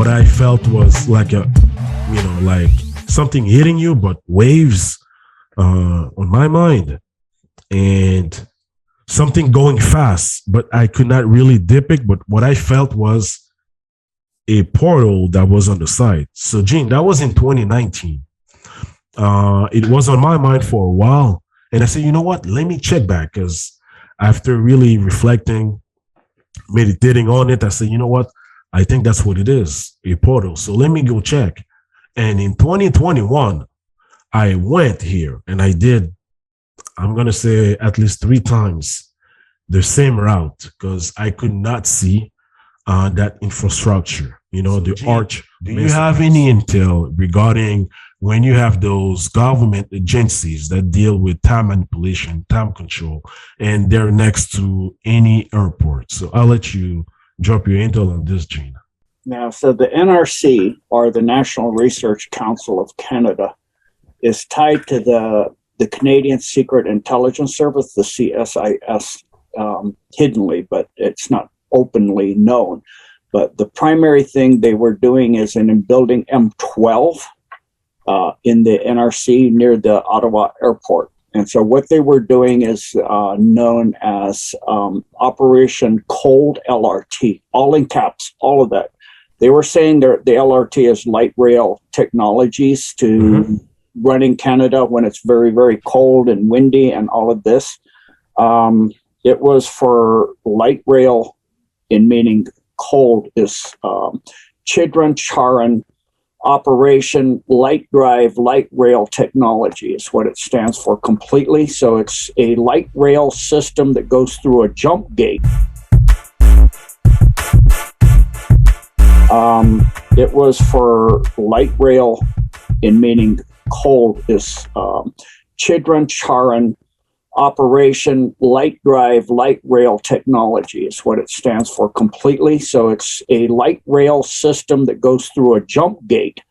what I felt was like like something hitting you, but waves on my mind, and something going fast, but I could not really depict. But what I felt was a portal that was on the side. So, Gene, that was in 2019. It was on my mind for a while, and I said, you know what? Let me check back, because after really reflecting, meditating on it, I said, you know what? I think that's what it is, a portal. So let me go check. And in 2021, I went here and I did, I'm going to say at least 3 times the same route, because I could not see that infrastructure, the arch. Do you have any intel regarding when you have those government agencies that deal with time manipulation, time control, and they're next to any airport? So I'll let you drop your intel on this, Gene. Now, so the NRC, or the National Research Council of Canada, is tied to the Canadian Secret Intelligence Service, the CSIS, hiddenly, but it's not openly known. But the primary thing they were doing is in building M12 in the NRC near the Ottawa airport. And so what they were doing is known as Operation Cold LRT, all in caps, all of that. They were saying the LRT is light rail technologies to run in Canada when it's very, very cold and windy and all of this. It was for light rail, in meaning cold, is Chidran Charan Operation Light Drive Light Rail Technology is what it stands for completely. So it's a light rail system that goes through a jump gate. It was for light rail, in meaning cold, is Chidran Charan Operation Light Drive Light Rail Technology is what it stands for completely. So it's a light rail system that goes through a jump gate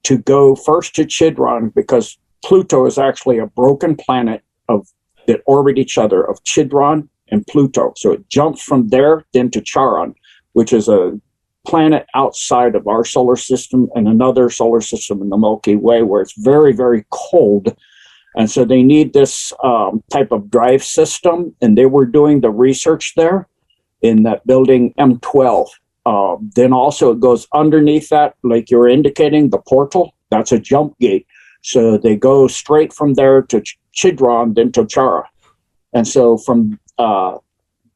to go first to Chidran, because Pluto is actually a broken planet that orbit each other, of Chidran and Pluto. So it jumps from there then to Charon, which is a planet outside of our solar system, and another solar system in the Milky Way where it's very, very cold. And so they need this type of drive system, and they were doing the research there in that building M12. Then also it goes underneath that, like you're indicating, the portal, that's a jump gate. So they go straight from there to Chidran, then to Chara. And so from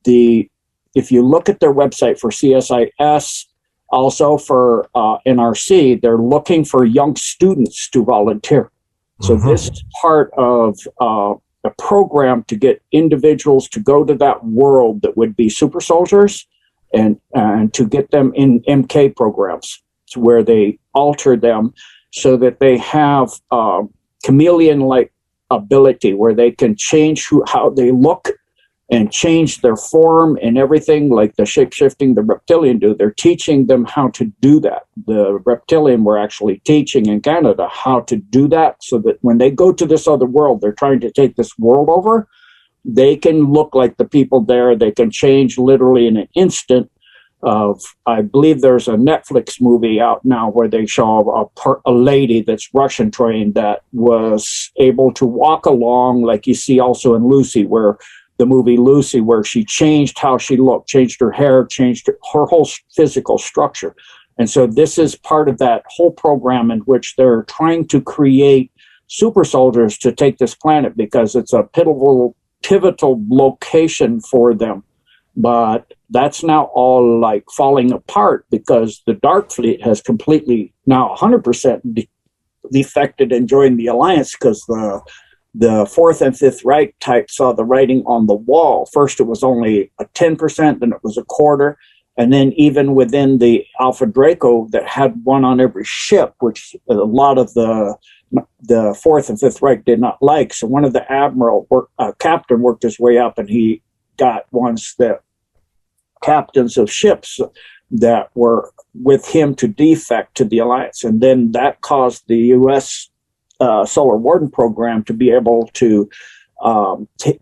if you look at their website for CSIS, also for NRC, they're looking for young students to volunteer. So this is part of a program to get individuals to go to that world that would be super soldiers, and to get them in MK programs, where they alter them so that they have chameleon-like ability, where they can change how they look and change their form and everything, like the shape-shifting the reptilian do. They're teaching them how to do that. The reptilian were actually teaching in Canada how to do that, so that when they go to this other world, they're trying to take this world over, they can look like the people there. They can change literally in an instant. I believe there's a Netflix movie out now where they show a lady that's Russian trained that was able to walk along, like you see also in Lucy, the movie Lucy, where she changed how she looked, changed her hair, changed her whole physical structure. And so this is part of that whole program in which they're trying to create super soldiers to take this planet, because it's a pivotal location for them. But that's now all like falling apart, because the Dark Fleet has completely now 100% defected and joined the Alliance, because the Fourth and Fifth Reich type saw the writing on the wall. First, it was only a 10%, then it was a quarter. And then even within the Alpha Draco that had one on every ship, which a lot of the Fourth and Fifth Reich did not like. So one of the captain worked his way up, and he got captains of ships that were with him to defect to the Alliance. And then that caused the U.S. Solar Warden program to be able to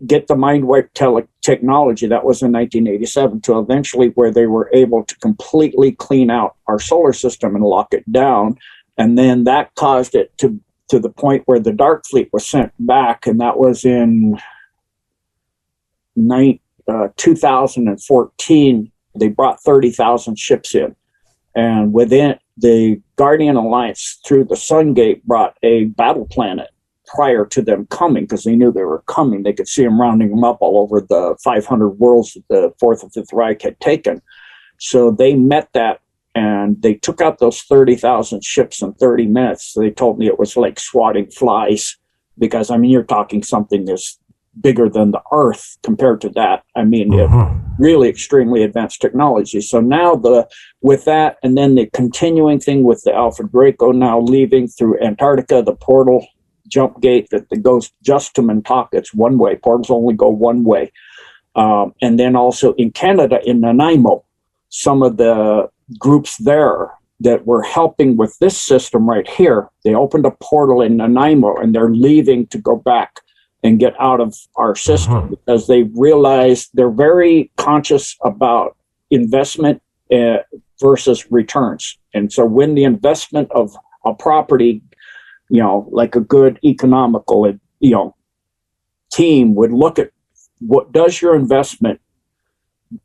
get the mind wipe technology. That was in 1987, to eventually where they were able to completely clean out our solar system and lock it down. And then that caused it to the point where the Dark Fleet was sent back, and that was in 2014. They brought 30,000 ships in, and within the Guardian Alliance through the Sun Gate brought a battle planet prior to them coming, because they knew they were coming. They could see them rounding them up all over the 500 worlds that the Fourth and Fifth Reich had taken. So they met that, and they took out those 30,000 ships in 30 minutes. They told me it was like swatting flies, because, I mean, you're talking something that's bigger than the Earth compared to that. I mean, really extremely advanced technology. So now with that, and then the continuing thing with the Alpha Draco now leaving through Antarctica, the portal jump gate that goes just to Montauk. It's one way. Portals only go one way. And then also in Canada, in Nanaimo, some of the groups there that were helping with this system right here, they opened a portal in Nanaimo, and they're leaving to go back and get out of our system because they realize they're very conscious about investment versus returns. And so when the investment of a property, like a good economical, team would look at what does your investment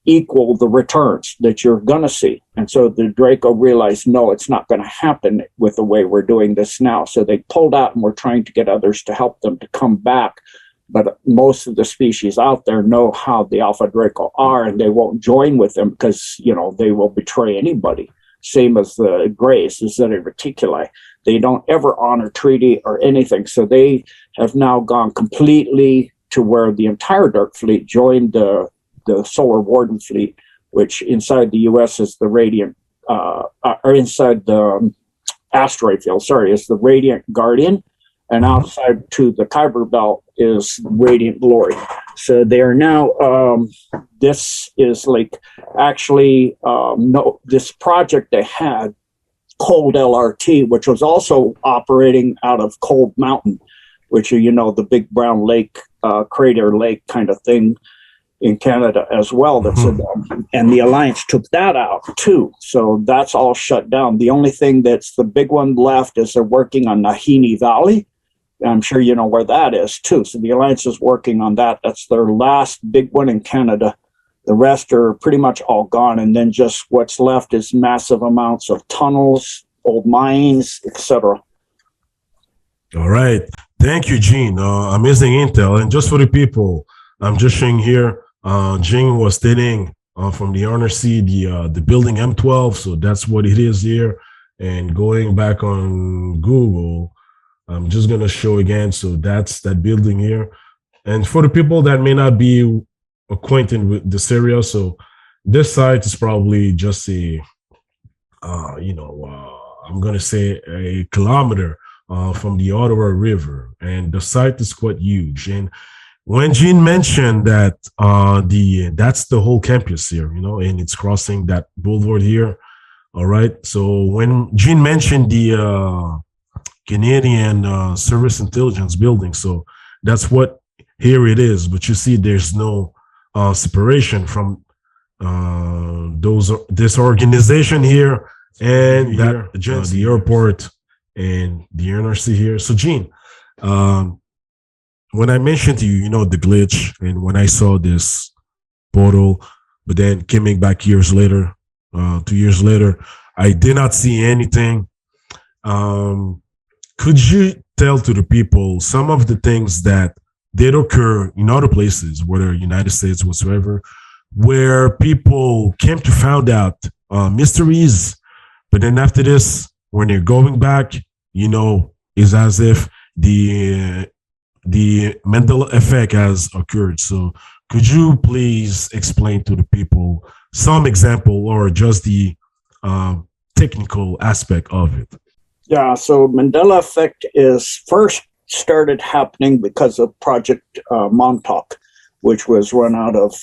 equal the returns that you're going to see. And so the Draco realized, no, it's not going to happen with the way we're doing this now. So they pulled out, and we're trying to get others to help them to come back. But most of the species out there know how the Alpha Draco are, and they won't join with them because, they will betray anybody. Same as the Greys, the Zeta Reticuli. They don't ever honor treaty or anything. So they have now gone completely to where the entire Dark Fleet joined the Solar Warden Fleet, which inside the U.S. is the Radiant, or inside the asteroid field, is the Radiant Guardian, and outside to the Kuiper Belt is Radiant Glory. So they are now, this is like actually, this project they had, Cold LRT, which was also operating out of Cold Mountain, which are, the big brown lake, crater lake kind of thing in Canada as well. And the Alliance took that out too. So that's all shut down. The only thing that's the big one left is they're working on Nahini Valley. I'm sure you know where that is too. So the Alliance is working on that. That's their last big one in Canada. The rest are pretty much all gone. And then just what's left is massive amounts of tunnels, old mines, etc. All right. Thank you, Gene. Amazing intel. And just for the people, I'm just showing here, Gene was stating from the NRC, the building M12. So that's what it is here. And going back on Google, I'm just going to show again. So that's that building here. And for the people that may not be acquainted with this area, so this site is probably just I'm going to say a kilometer from the Ottawa River. And the site is quite huge. And when Gene mentioned that that's the whole campus here, and it's crossing that boulevard here. All right. So when Gene mentioned the Canadian Service Intelligence Building, so that's what here it is. But you see, there's no separation from this organization here and that agency, the airport and the NRC here. So Gene, when I mentioned to you, the glitch, and when I saw this portal, but then coming back 2 years later, I did not see anything. Could you tell to the people some of the things that did occur in other places, whether United States whatsoever, where people came to find out mysteries, but then after this, when they're going back, it's as if the Mandela Effect has occurred. So could you please explain to the people some example or just the technical aspect of it? Yeah, so Mandela Effect is first started happening because of Project Montauk, which was run out of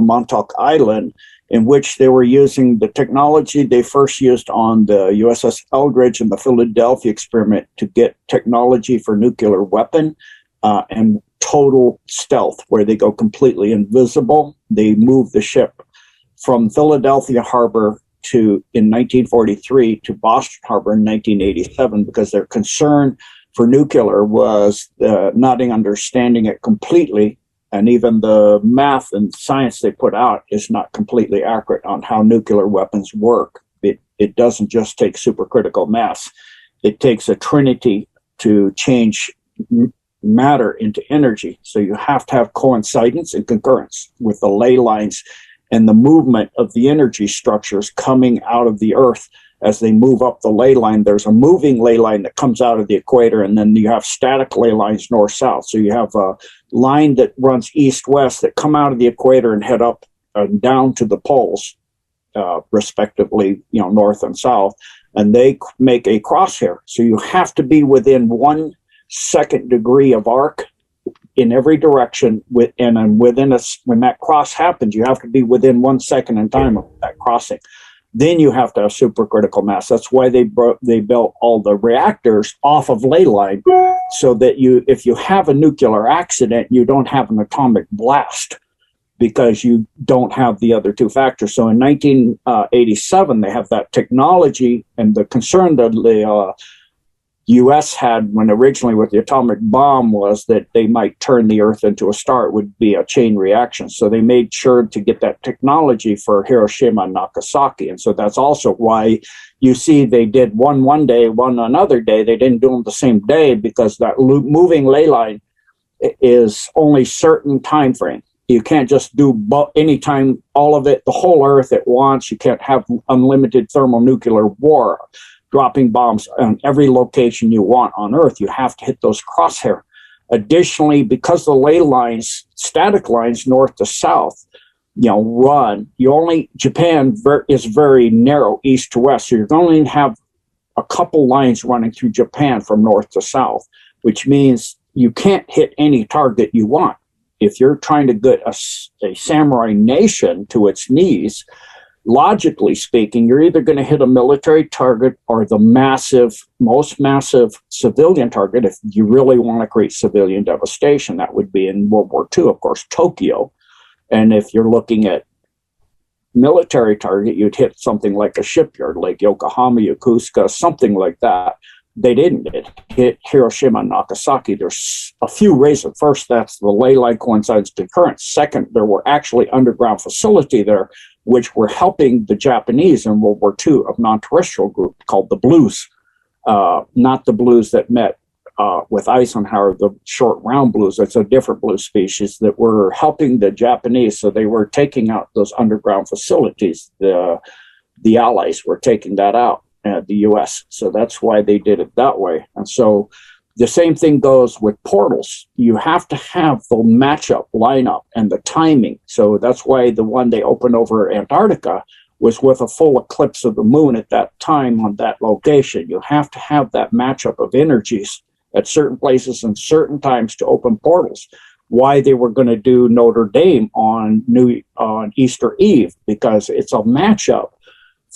Montauk Island, in which they were using the technology they first used on the USS Eldridge and the Philadelphia experiment to get technology for nuclear weapon. And total stealth, where they go completely invisible. They move the ship from Philadelphia Harbor in 1943 to Boston Harbor in 1987, because their concern for nuclear was not understanding it completely. And even the math and science they put out is not completely accurate on how nuclear weapons work. It doesn't just take supercritical mass. It takes a trinity to change matter into energy. So you have to have coincidence and concurrence with the ley lines and the movement of the energy structures coming out of the Earth as they move up the ley line. There's a moving ley line that comes out of the equator, and then you have static ley lines north-south. So you have a line that runs east-west that come out of the equator and head up and down to the poles, respectively, north and south, and they make a crosshair. So you have to be within 1 second degree of arc in every direction, and within when that cross happens, you have to be within 1 second in time of that crossing. Then you have to have supercritical mass. That's why they built all the reactors off of ley line, so that if you have a nuclear accident, you don't have an atomic blast, because you don't have the other two factors. So in 1987, they have that technology, and the concern that the U.S. had originally with the atomic bomb was that they might turn the Earth into a star. It would be a chain reaction. So they made sure to get that technology for Hiroshima and Nagasaki. And so that's also why you see they did one day, one another day. They didn't do them the same day, because that moving ley line is only certain time frame. You can't just do anytime, all of it, the whole Earth at once. You can't have unlimited thermonuclear war, dropping bombs on every location you want on Earth. You have to hit those crosshair. Additionally, because the ley lines, static lines north to south, Japan is very narrow east to west. So you're going to have a couple lines running through Japan from north to south, which means you can't hit any target you want. If you're trying to get a samurai nation to its knees, logically speaking, you're either going to hit a military target or the most massive civilian target. If you really want to create civilian devastation, that would be in World War II, of course, Tokyo. And if you're looking at military target, you'd hit something like a shipyard, like Yokohama, Yokosuka, something like that. They didn't. It hit Hiroshima and Nagasaki. There's a few reasons. First, that's the ley line coincides concurrent. Second, there were actually underground facility there, which were helping the Japanese in World War II of non-terrestrial group called the Blues. Not the Blues that met with Eisenhower, the short round blues. It's a different blue species that were helping the Japanese. So they were taking out those underground facilities. The Allies were taking that out. The U.S. So that's why they did it that way. And so the same thing goes with portals. You have to have the matchup, lineup, and the timing. So that's why the one they opened over Antarctica was with a full eclipse of the moon at that time on that location. You have to have that matchup of energies at certain places and certain times to open portals. Why they were going to do Notre Dame on Easter Eve, because it's a matchup.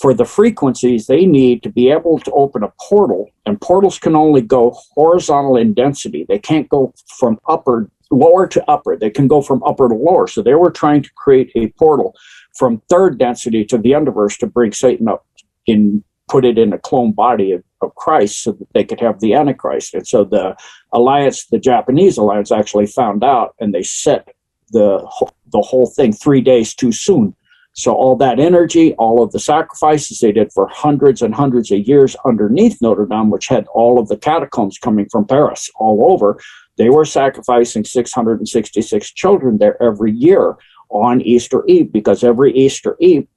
For the frequencies, they need to be able to open a portal, and portals can only go horizontal in density. They can't go from lower to upper. They can go from upper to lower. So they were trying to create a portal from third density to the universe to bring Satan up put it in a clone body of Christ, so that they could have the Antichrist. And so the Japanese alliance actually found out, and they set the whole thing 3 days too soon. So all that energy, all of the sacrifices they did for hundreds and hundreds of years underneath Notre Dame, which had all of the catacombs coming from Paris all over, they were sacrificing 666 children there every year on Easter Eve, because every Easter Eve,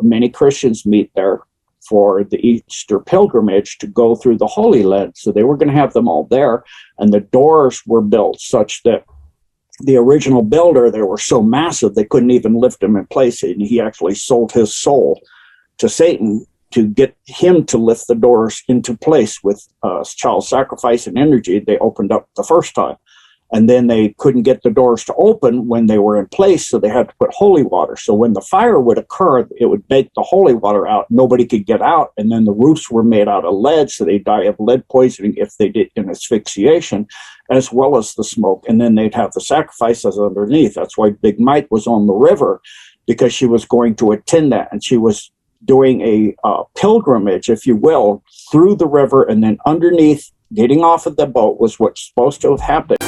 many Christians meet there for the Easter pilgrimage to go through the Holy Land. So they were going to have them all there, and the doors were built such that the original builder, they were so massive they couldn't even lift them in place, and he actually sold his soul to Satan to get him to lift the doors into place with child sacrifice and energy they opened up the first time. And then they couldn't get the doors to open when they were in place, so they had to put holy water. So when the fire would occur, it would bake the holy water out. Nobody could get out. And then the roofs were made out of lead, so they'd die of lead poisoning if they did in asphyxiation, as well as the smoke. And then they'd have the sacrifices underneath. That's why Big Mike was on the river, because she was going to attend that. And she was doing a pilgrimage, if you will, through the river, and then underneath, getting off of the boat was what's supposed to have happened.